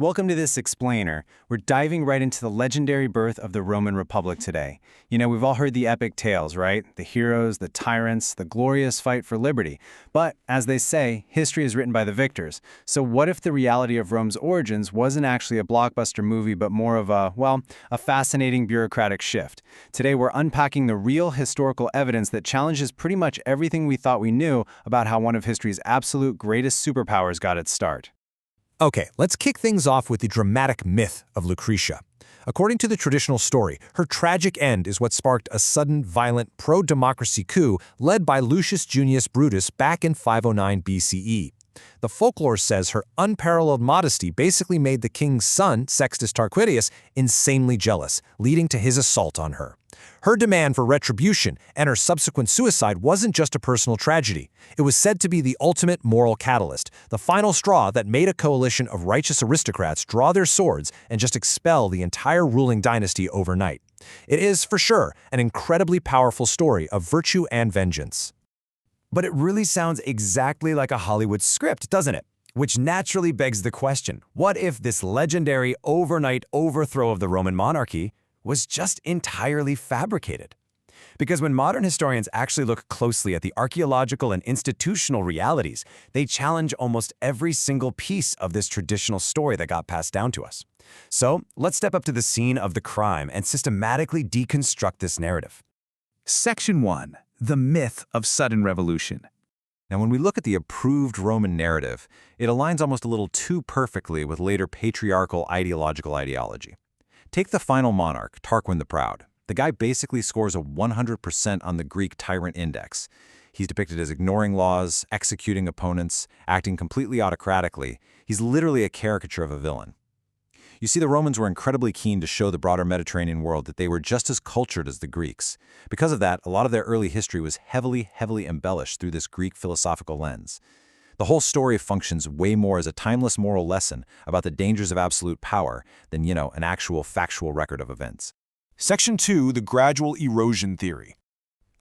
Welcome to this explainer. We're diving right into the legendary birth of the Roman Republic today. We've all heard the epic tales, right? The heroes, the tyrants, the glorious fight for liberty. But, as they say, history is written by the victors. So what if the reality of Rome's origins wasn't actually a blockbuster movie, but more of a fascinating bureaucratic shift? Today we're unpacking the real historical evidence that challenges pretty much everything we thought we knew about how one of history's absolute greatest superpowers got its start. Okay, let's kick things off with the dramatic myth of Lucretia. According to the traditional story, her tragic end is what sparked a sudden, violent, pro-democracy coup led by Lucius Junius Brutus back in 509 BCE. The folklore says her unparalleled modesty basically made the king's son, Sextus Tarquinius, insanely jealous, leading to his assault on her. Her demand for retribution and her subsequent suicide wasn't just a personal tragedy. It was said to be the ultimate moral catalyst, the final straw that made a coalition of righteous aristocrats draw their swords and just expel the entire ruling dynasty overnight. It is, for sure, an incredibly powerful story of virtue and vengeance. But it really sounds exactly like a Hollywood script, doesn't it? Which naturally begs the question, what if this legendary overnight overthrow of the Roman monarchy was just entirely fabricated? Because when modern historians actually look closely at the archaeological and institutional realities, they challenge almost every single piece of this traditional story that got passed down to us. So let's step up to the scene of the crime and systematically deconstruct this narrative. Section 1. The myth of sudden revolution. Now, when we look at the approved Roman narrative, it aligns almost a little too perfectly with later patriarchal ideological ideology. Take the final monarch, Tarquin the Proud. The guy basically scores a 100% on the Greek tyrant index. He's depicted as ignoring laws, executing opponents, acting completely autocratically. He's literally a caricature of a villain. You see, the Romans were incredibly keen to show the broader Mediterranean world that they were just as cultured as the Greeks. Because of that, a lot of their early history was heavily embellished through this Greek philosophical lens. The whole story functions way more as a timeless moral lesson about the dangers of absolute power than, an actual factual record of events. Section 2. The Gradual Erosion Theory.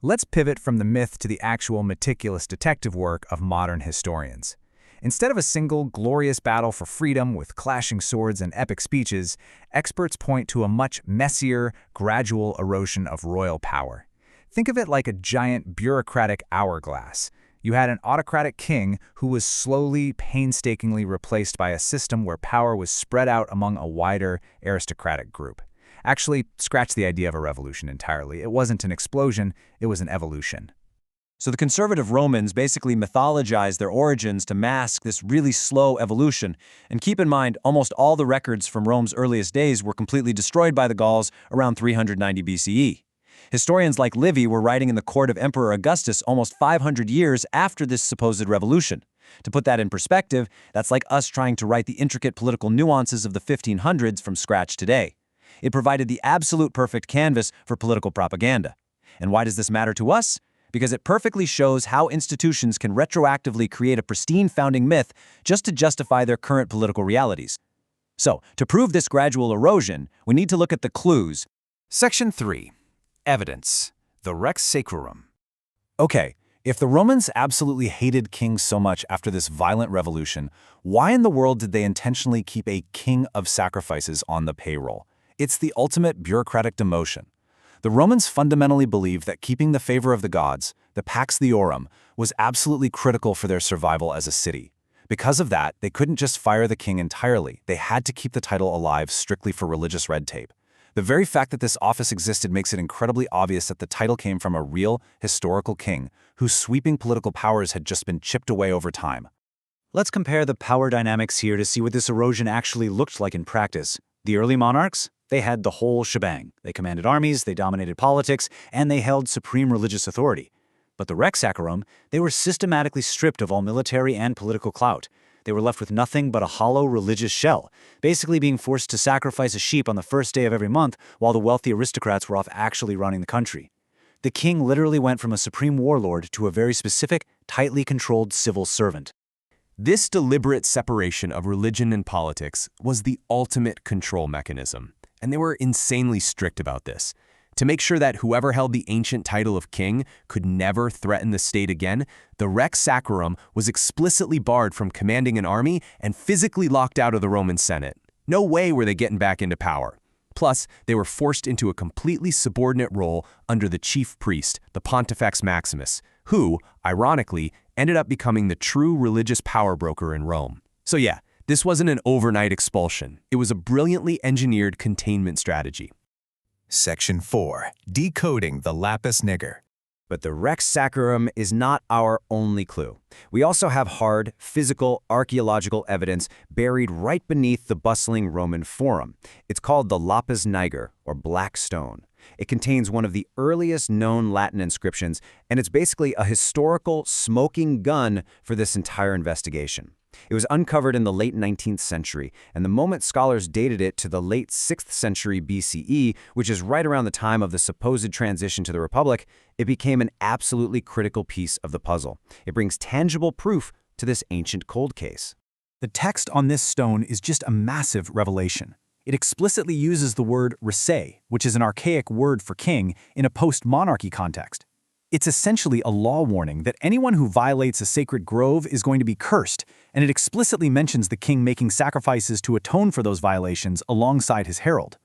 Let's pivot from the myth to the actual meticulous detective work of modern historians. Instead of a single, glorious battle for freedom with clashing swords and epic speeches, experts point to a much messier, gradual erosion of royal power. Think of it like a giant bureaucratic hourglass. You had an autocratic king who was slowly, painstakingly replaced by a system where power was spread out among a wider, aristocratic group. Actually, scratch the idea of a revolution entirely. It wasn't an explosion, it was an evolution. So the conservative Romans basically mythologized their origins to mask this really slow evolution. And keep in mind, almost all the records from Rome's earliest days were completely destroyed by the Gauls around 390 BCE. Historians like Livy were writing in the court of Emperor Augustus almost 500 years after this supposed revolution. To put that in perspective, that's like us trying to write the intricate political nuances of the 1500s from scratch today. It provided the absolute perfect canvas for political propaganda. And why does this matter to us? Because it perfectly shows how institutions can retroactively create a pristine founding myth just to justify their current political realities. So, to prove this gradual erosion, we need to look at the clues. Section 3. Evidence. The Rex Sacrorum. Okay, if the Romans absolutely hated kings so much after this violent revolution, why in the world did they intentionally keep a king of sacrifices on the payroll? It's the ultimate bureaucratic demotion. The Romans fundamentally believed that keeping the favor of the gods, the Pax Theorum, was absolutely critical for their survival as a city. Because of that, they couldn't just fire the king entirely. They had to keep the title alive strictly for religious red tape. The very fact that this office existed makes it incredibly obvious that the title came from a real, historical king whose sweeping political powers had just been chipped away over time. Let's compare the power dynamics here to see what this erosion actually looked like in practice. The early monarchs? They had the whole shebang. They commanded armies, they dominated politics, and they held supreme religious authority. But the Rex Sacrorum, they were systematically stripped of all military and political clout. They were left with nothing but a hollow religious shell, basically being forced to sacrifice a sheep on the first day of every month while the wealthy aristocrats were off actually running the country. The king literally went from a supreme warlord to a very specific, tightly controlled civil servant. This deliberate separation of religion and politics was the ultimate control mechanism. And they were insanely strict about this. To make sure that whoever held the ancient title of king could never threaten the state again, the Rex Sacrorum was explicitly barred from commanding an army and physically locked out of the Roman Senate. No way were they getting back into power. Plus, they were forced into a completely subordinate role under the chief priest, the Pontifex Maximus, who, ironically, ended up becoming the true religious power broker in Rome. So yeah, this wasn't an overnight expulsion. It was a brilliantly engineered containment strategy. Section 4. Decoding the lapis niger. But the Rex Sacrarum is not our only clue. We also have hard, physical, archaeological evidence buried right beneath the bustling Roman Forum. It's called the lapis niger, or black stone. It contains one of the earliest known Latin inscriptions, and it's basically a historical smoking gun for this entire investigation. It was uncovered in the late 19th century, and the moment scholars dated it to the late 6th century BCE, which is right around the time of the supposed transition to the Republic, it became an absolutely critical piece of the puzzle. It brings tangible proof to this ancient cold case. The text on this stone is just a massive revelation. It explicitly uses the word rese, which is an archaic word for king, in a post-monarchy context. It's essentially a law warning that anyone who violates a sacred grove is going to be cursed, and it explicitly mentions the king making sacrifices to atone for those violations alongside his herald.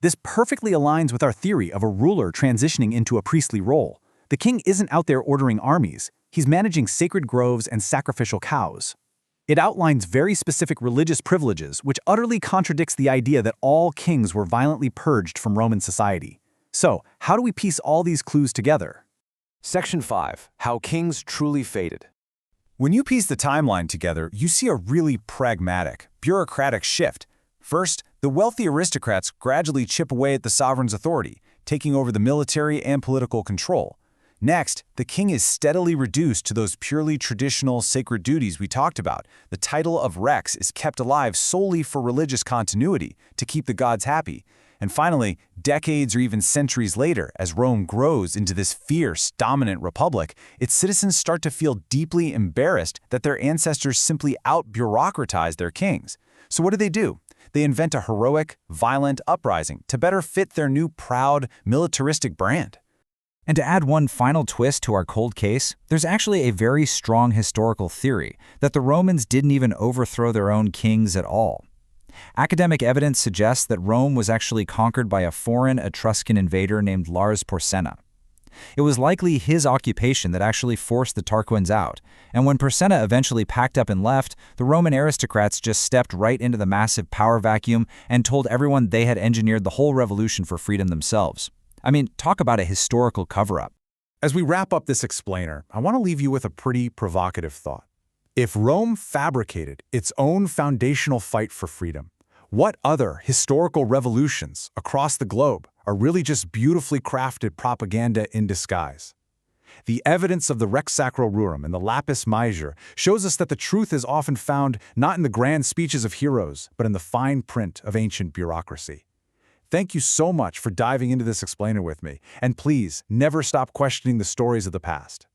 This perfectly aligns with our theory of a ruler transitioning into a priestly role. The king isn't out there ordering armies, he's managing sacred groves and sacrificial cows. It outlines very specific religious privileges, which utterly contradicts the idea that all kings were violently purged from Roman society. So, how do we piece all these clues together? Section 5. How Kings Truly Faded. When you piece the timeline together, you see a really pragmatic, bureaucratic shift. First, the wealthy aristocrats gradually chip away at the sovereign's authority, taking over the military and political control. Next, the king is steadily reduced to those purely traditional sacred duties we talked about. The title of Rex is kept alive solely for religious continuity, to keep the gods happy. And finally, decades or even centuries later, as Rome grows into this fierce, dominant republic, its citizens start to feel deeply embarrassed that their ancestors simply out-bureaucratized their kings. So what do? They invent a heroic, violent uprising to better fit their new proud, militaristic brand. And to add one final twist to our cold case, there's actually a very strong historical theory that the Romans didn't even overthrow their own kings at all. Academic evidence suggests that Rome was actually conquered by a foreign Etruscan invader named Lars Porsena. It was likely his occupation that actually forced the Tarquins out, and when Porsena eventually packed up and left, the Roman aristocrats just stepped right into the massive power vacuum and told everyone they had engineered the whole revolution for freedom themselves. I mean, talk about a historical cover-up. As we wrap up this explainer, I want to leave you with a pretty provocative thought. If Rome fabricated its own foundational fight for freedom, what other historical revolutions across the globe are really just beautifully crafted propaganda in disguise? The evidence of the Rex Sacrorum and the Lapis Major shows us that the truth is often found not in the grand speeches of heroes, but in the fine print of ancient bureaucracy. Thank you so much for diving into this explainer with me, and please never stop questioning the stories of the past.